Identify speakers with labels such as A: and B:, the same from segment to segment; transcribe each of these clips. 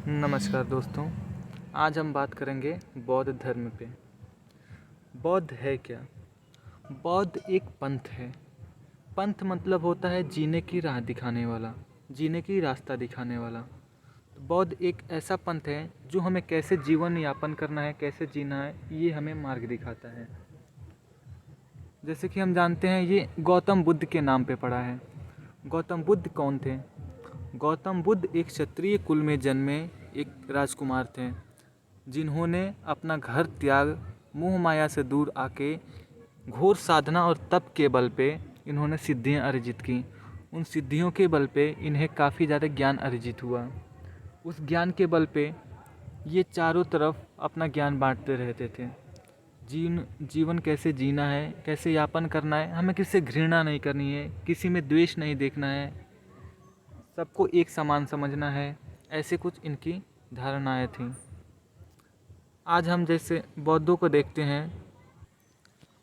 A: नमस्कार दोस्तों। आज हम बात करेंगे बौद्ध धर्म पे। बौद्ध है क्या? बौद्ध एक पंथ है। पंथ मतलब होता है जीने की राह दिखाने वाला, जीने की रास्ता दिखाने वाला। तो बौद्ध एक ऐसा पंथ है जो हमें कैसे जीवन यापन करना है, कैसे जीना है, ये हमें मार्ग दिखाता है। जैसे कि हम जानते हैं ये गौतम बुद्ध के नाम पे पड़ा है। गौतम बुद्ध कौन थे? गौतम बुद्ध एक क्षत्रिय कुल में जन्मे एक राजकुमार थे, जिन्होंने अपना घर त्याग मोह माया से दूर आके घोर साधना और तप के बल पे इन्होंने सिद्धियां अर्जित की। उन सिद्धियों के बल पे इन्हें काफ़ी ज़्यादा ज्ञान अर्जित हुआ। उस ज्ञान के बल पे ये चारों तरफ अपना ज्ञान बांटते रहते थे। जीवन कैसे जीना है, कैसे यापन करना है, हमें किसी से घृणा नहीं करनी है, किसी में द्वेष नहीं देखना है, सबको एक समान समझना है। ऐसे कुछ इनकी धारणाएं थीं। आज हम जैसे बौद्धों को देखते हैं,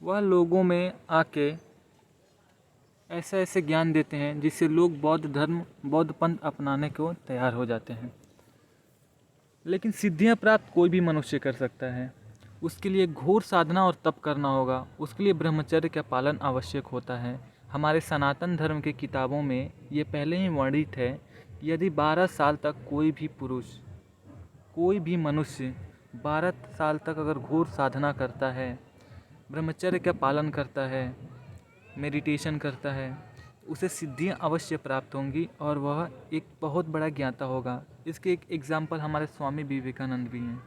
A: वह लोगों में आके ऐसा ऐसे ज्ञान देते हैं जिससे लोग बौद्ध धर्म, बौद्ध पंथ अपनाने को तैयार हो जाते हैं। लेकिन सिद्धियां प्राप्त कोई भी मनुष्य कर सकता है। उसके लिए घोर साधना और तप करना होगा। उसके लिए ब्रह्मचर्य का पालन आवश्यक होता है। हमारे सनातन धर्म की किताबों में ये पहले ही वर्णित है कि यदि 12 साल तक कोई भी पुरुष, कोई भी मनुष्य 12 साल तक अगर घोर साधना करता है, ब्रह्मचर्य का पालन करता है, मेडिटेशन करता है, उसे सिद्धियां अवश्य प्राप्त होंगी और वह एक बहुत बड़ा ज्ञाता होगा। इसके एक एग्जाम्पल हमारे स्वामी विवेकानंद भी हैं।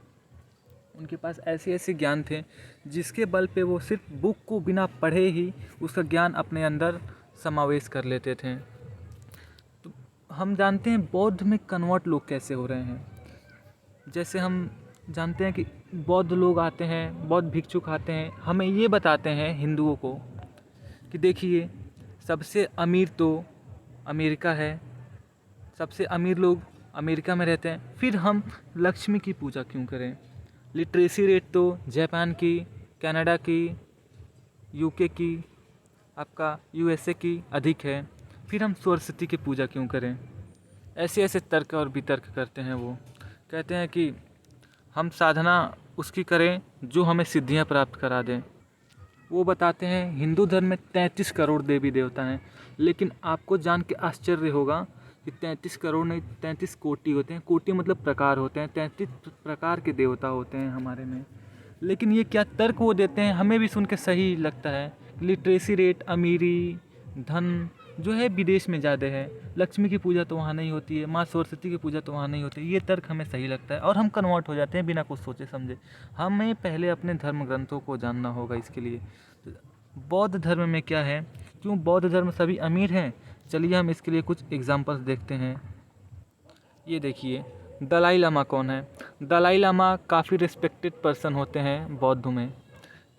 A: उनके पास ऐसे ऐसे ज्ञान थे जिसके बल पे वो सिर्फ बुक को बिना पढ़े ही उसका ज्ञान अपने अंदर समावेश कर लेते थे। तो हम जानते हैं बौद्ध में कन्वर्ट लोग कैसे हो रहे हैं। जैसे हम जानते हैं कि बौद्ध लोग आते हैं, बौद्ध भिक्षुक आते हैं, हमें ये बताते हैं हिंदुओं को कि देखिए सबसे अमीर तो अमेरिका है, सबसे अमीर लोग अमेरिका में रहते हैं, फिर हम लक्ष्मी की पूजा क्यों करें? लिटरेसी रेट तो जापान की, कनाडा की, यूके की, आपका यूएसए की अधिक है, फिर हम सरस्वती की पूजा क्यों करें? ऐसे ऐसे तर्क और वितर्क करते हैं। वो कहते हैं कि हम साधना उसकी करें जो हमें सिद्धियां प्राप्त करा दें। वो बताते हैं हिंदू धर्म में 33 करोड़ देवी देवता हैं, लेकिन आपको जान के आश्चर्य होगा कि 33 करोड़ नहीं, 33 कोटि होते हैं। कोटि मतलब प्रकार होते हैं, 33 प्रकार के देवता होते हैं हमारे में। लेकिन ये क्या तर्क वो देते हैं, हमें भी सुन के सही लगता है। लिटरेसी रेट, अमीरी, धन जो है विदेश में ज़्यादा है, लक्ष्मी की पूजा तो वहाँ नहीं होती है, माँ सरस्वती की पूजा तो वहाँ नहीं होती है। ये तर्क हमें सही लगता है और हम कन्वर्ट हो जाते हैं बिना कुछ सोचे समझे। हमें पहले अपने धर्म ग्रंथों को जानना होगा इसके लिए। तो बौद्ध धर्म में क्या है, क्यों बौद्ध धर्म सभी अमीर हैं? चलिए हम इसके लिए कुछ एग्जांपल्स देखते हैं। ये देखिए दलाई लामा कौन है? दलाई लामा काफ़ी रिस्पेक्टेड पर्सन होते हैं बौद्ध में।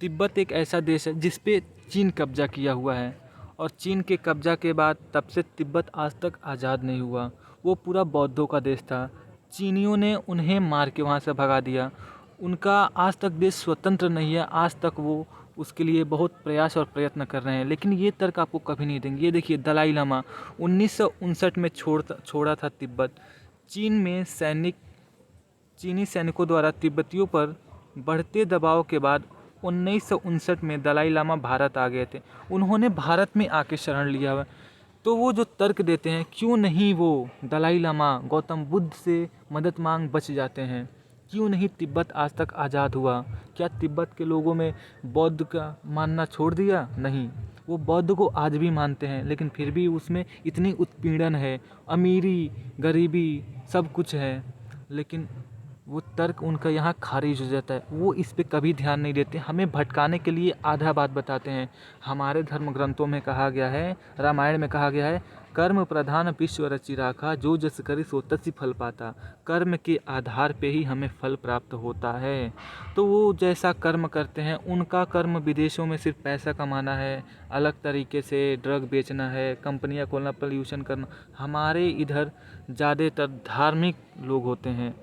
A: तिब्बत एक ऐसा देश है जिस पे चीन कब्जा किया हुआ है, और चीन के कब्जा के बाद तब से तिब्बत आज तक आज़ाद नहीं हुआ। वो पूरा बौद्धों का देश था। चीनियों ने उन्हें मार के वहाँ से भगा दिया। उनका आज तक देश स्वतंत्र नहीं है। आज तक वो उसके लिए बहुत प्रयास और प्रयत्न कर रहे हैं, लेकिन ये तर्क आपको कभी नहीं देंगे। ये देखिए दलाई लामा 1959 में छोड़ा था तिब्बत। चीनी सैनिकों द्वारा तिब्बतियों पर बढ़ते दबाव के बाद 1959 में दलाई लामा भारत आ गए थे। उन्होंने भारत में आके शरण लिया हुआ। तो वो जो तर्क देते हैं, क्यों नहीं वो दलाई लामा गौतम बुद्ध से मदद मांग बच जाते हैं? क्यों नहीं तिब्बत आज तक आज़ाद हुआ? क्या तिब्बत के लोगों में बौद्ध का मानना छोड़ दिया? नहीं, वो बौद्ध को आज भी मानते हैं, लेकिन फिर भी उसमें इतनी उत्पीड़न है, अमीरी, गरीबी, सब कुछ है, लेकिन वो तर्क उनका यहाँ खारिज हो जाता है। वो इस पे कभी ध्यान नहीं देते, हमें भटकाने के लिए आधा बात बताते हैं। हमारे धर्म ग्रंथों में कहा गया है, रामायण में कहा गया है, कर्म प्रधान विश्व रचि राखा, जो जस करि सो तसी फल पाता। कर्म के आधार पे ही हमें फल प्राप्त होता है। तो वो जैसा कर्म करते हैं, उनका कर्म विदेशों में सिर्फ पैसा कमाना है, अलग तरीके से ड्रग बेचना है, कंपनियां खोलना, पोल्यूशन करना। हमारे इधर ज़्यादातर धार्मिक लोग होते हैं,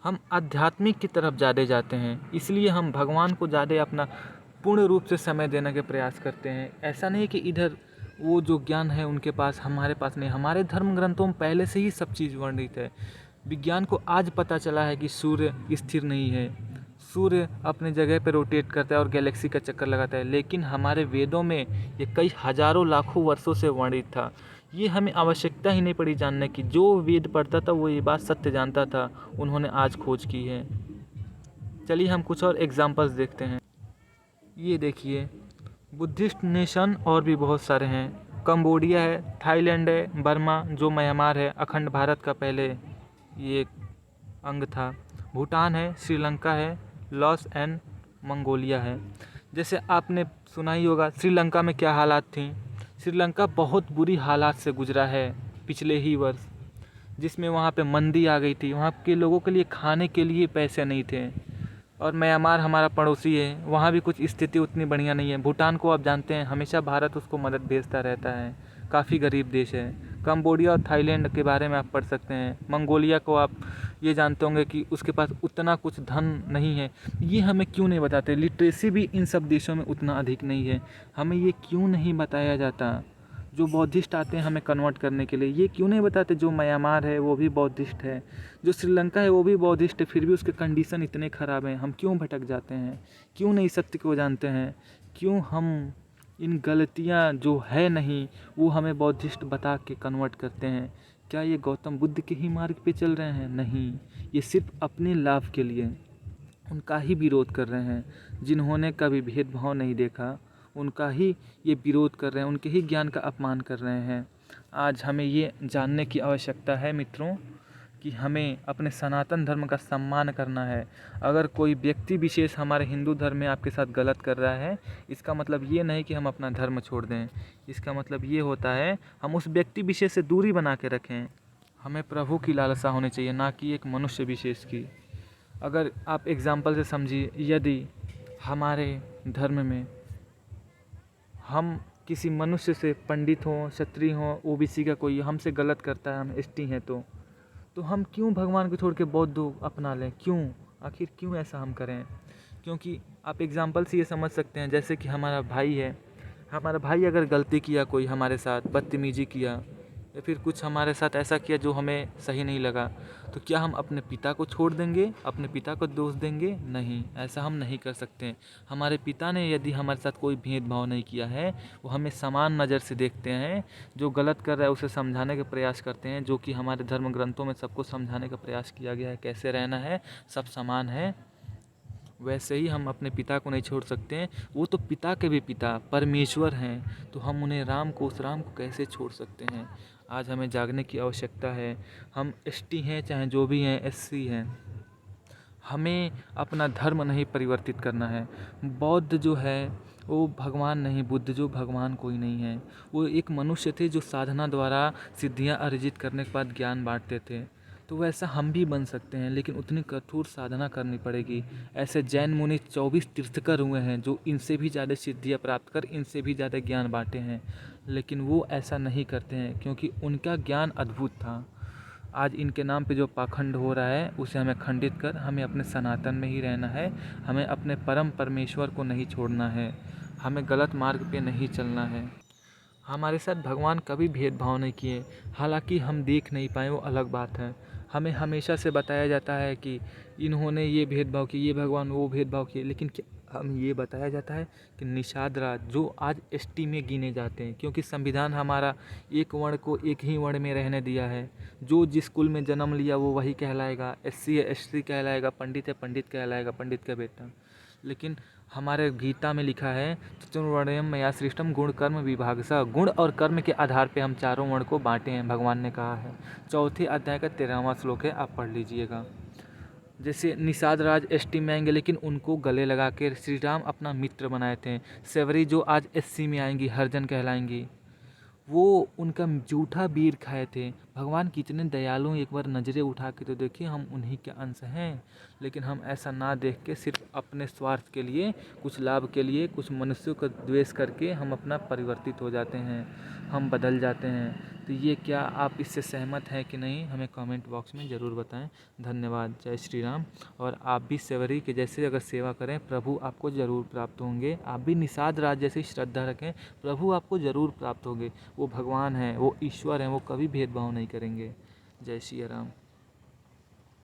A: हम आध्यात्मिक की तरफ ज़्यादा जाते हैं, इसलिए हम भगवान को ज़्यादा अपना पूर्ण रूप से समय देने के प्रयास करते हैं। ऐसा नहीं कि इधर वो जो ज्ञान है उनके पास, हमारे पास नहीं। हमारे धर्म ग्रंथों में पहले से ही सब चीज़ वर्णित है। विज्ञान को आज पता चला है कि सूर्य स्थिर नहीं है, सूर्य अपने जगह पर रोटेट करता है और गैलेक्सी का चक्कर लगाता है, लेकिन हमारे वेदों में ये कई हज़ारों लाखों वर्षों से वर्णित था। ये हमें आवश्यकता ही नहीं पड़ी जानने की, जो वेद पढ़ता था वो ये बात सत्य जानता था, उन्होंने आज खोज की है। चलिए हम कुछ और एग्जांपल्स देखते हैं। ये देखिए, बुद्धिस्ट नेशन और भी बहुत सारे हैं। कंबोडिया है, थाईलैंड है, बर्मा जो म्यांमार है, अखंड भारत का पहले ये अंग था, भूटान है, श्रीलंका है, लॉस एंड मंगोलिया है। जैसे आपने सुना ही होगा श्रीलंका में क्या हालात थी। श्रीलंका बहुत बुरी हालात से गुजरा है पिछले ही वर्ष, जिसमें वहाँ पे मंदी आ गई थी, वहाँ के लोगों के लिए खाने के लिए पैसे नहीं थे। और म्यांमार हमारा पड़ोसी है, वहाँ भी कुछ स्थिति उतनी बढ़िया नहीं है। भूटान को आप जानते हैं हमेशा भारत उसको मदद भेजता रहता है, काफ़ी गरीब देश है। कंबोडिया और थाईलैंड के बारे में आप पढ़ सकते हैं। मंगोलिया को आप ये जानते होंगे कि उसके पास उतना कुछ धन नहीं है। ये हमें क्यों नहीं बताते? लिटरेसी भी इन सब देशों में उतना अधिक नहीं है, हमें ये क्यों नहीं बताया जाता? जो बौद्धिस्ट आते हैं हमें कन्वर्ट करने के लिए, ये क्यों नहीं बताते जो म्यांमार है वो भी बौद्धिस्ट है, जो श्रीलंका है वो भी बौद्धिस्ट है, फिर भी उसके कंडीशन इतने ख़राब हैं। हम क्यों भटक जाते हैं? क्यों नहीं सत्य को जानते हैं? क्यों हम इन गलतियाँ जो है नहीं वो हमें बौद्धिस्ट बता के कन्वर्ट करते हैं? क्या ये गौतम बुद्ध के ही मार्ग पे चल रहे हैं? नहीं, ये सिर्फ अपने लाभ के लिए उनका ही विरोध कर रहे हैं। जिन्होंने कभी भेदभाव नहीं देखा उनका ही ये विरोध कर रहे हैं, उनके ही ज्ञान का अपमान कर रहे हैं। आज हमें ये जानने की आवश्यकता है मित्रों कि हमें अपने सनातन धर्म का सम्मान करना है। अगर कोई व्यक्ति विशेष हमारे हिंदू धर्म में आपके साथ गलत कर रहा है, इसका मतलब ये नहीं कि हम अपना धर्म छोड़ दें। इसका मतलब ये होता है हम उस व्यक्ति विशेष से दूरी बना के रखें। हमें प्रभु की लालसा होनी चाहिए, ना कि एक मनुष्य विशेष की। अगर आप एग्जाम्पल से समझिए, यदि हमारे धर्म में हम किसी मनुष्य से, पंडित हों, क्षत्रिय हों, ओबीसी का कोई हमसे गलत करता है, हम एसटी हैं, तो हम क्यों भगवान को छोड़ के बौद्ध अपना लें? क्यों? आखिर क्यों ऐसा हम करें? क्योंकि आप एग्जाम्पल से ये समझ सकते हैं, जैसे कि हमारा भाई है, हमारा भाई अगर गलती किया, कोई हमारे साथ बदतमीजी किया या फिर कुछ हमारे साथ ऐसा किया जो हमें सही नहीं लगा, तो क्या हम अपने पिता को छोड़ देंगे, अपने पिता को दोष देंगे? नहीं, ऐसा हम नहीं कर सकते। हमारे पिता ने यदि हमारे साथ कोई भेदभाव नहीं किया है, वो हमें समान नज़र से देखते हैं। जो गलत कर रहा है उसे समझाने का प्रयास करते हैं, जो कि हमारे धर्म ग्रंथों में सबको समझाने का प्रयास किया गया है, कैसे रहना है, सब समान है। वैसे ही हम अपने पिता को नहीं छोड़ सकते हैं। वो तो पिता के भी पिता परमेश्वर हैं, तो हम उन्हें राम को, उस राम को कैसे छोड़ सकते हैं? आज हमें जागने की आवश्यकता है। हम एसटी हैं, चाहे जो भी हैं, एससी हैं, हमें अपना धर्म नहीं परिवर्तित करना है। बौद्ध जो है वो भगवान नहीं, बुद्ध जो भगवान कोई नहीं है। वो एक मनुष्य थे जो साधना द्वारा सिद्धियां अर्जित करने के बाद ज्ञान बांटते थे। तो वैसा हम भी बन सकते हैं, लेकिन उतनी कठोर साधना करनी पड़ेगी। ऐसे जैन मुनि 24 तीर्थकर हुए हैं जो इनसे भी ज़्यादा सिद्धियाँ प्राप्त कर, इनसे भी ज़्यादा ज्ञान बांटे हैं, लेकिन वो ऐसा नहीं करते हैं क्योंकि उनका ज्ञान अद्भुत था। आज इनके नाम पे जो पाखंड हो रहा है उसे हमें खंडित कर हमें अपने सनातन में ही रहना है। हमें अपने परम परमेश्वर को नहीं छोड़ना है, हमें गलत मार्ग पे नहीं चलना है। हमारे साथ भगवान कभी भेदभाव नहीं किए, हालांकि हम देख नहीं पाए, वो अलग बात है। हमें हमेशा से बताया जाता है कि इन्होंने ये भेदभाव किए, ये भगवान वो भेदभाव किए, लेकिन हम ये बताया जाता है कि निषाद राज जो आज एसटी में गिने जाते हैं, क्योंकि संविधान हमारा एक वर्ण को एक ही वर्ण में रहने दिया है। जो जिस कुल में जन्म लिया वो वही कहलाएगा, एससी है एससी कहलाएगा, पंडित है पंडित कहलाएगा, पंडित का बेटा। लेकिन हमारे गीता में लिखा है चतुर्वर्ण्यम मया सृष्टम गुण कर्म विभागशः, गुण और कर्म के आधार पे हम चारों वर्ण को बांटे हैं, भगवान ने कहा है। चौथे अध्याय का 13वां श्लोक है, आप पढ़ लीजिएगा। जैसे निषाद राज एसटी में आएंगे, लेकिन उनको गले लगा के श्री राम अपना मित्र बनाए थे। सेवरी जो आज एससी में आएंगी, हरिजन कहलाएंगी, वो उनका जूठा बीर खाए थे। भगवान कितने दयालु, एक बार नज़रें उठा के तो देखिए, हम उन्हीं के अंश हैं। लेकिन हम ऐसा ना देख के सिर्फ अपने स्वार्थ के लिए, कुछ लाभ के लिए, कुछ मनुष्यों का द्वेष करके हम अपना परिवर्तित हो जाते हैं, हम बदल जाते हैं। तो ये क्या आप इससे सहमत हैं कि नहीं, हमें कमेंट बॉक्स में ज़रूर बताएं। धन्यवाद। जय श्री राम। और आप भी सेवरी के जैसे अगर सेवा करें, प्रभु आपको ज़रूर प्राप्त होंगे। आप भी निषाद राज जैसी श्रद्धा रखें, प्रभु आपको ज़रूर प्राप्त होंगे। वो भगवान हैं, वो ईश्वर हैं, वो कभी भेदभाव नहीं करेंगे। जय श्री राम।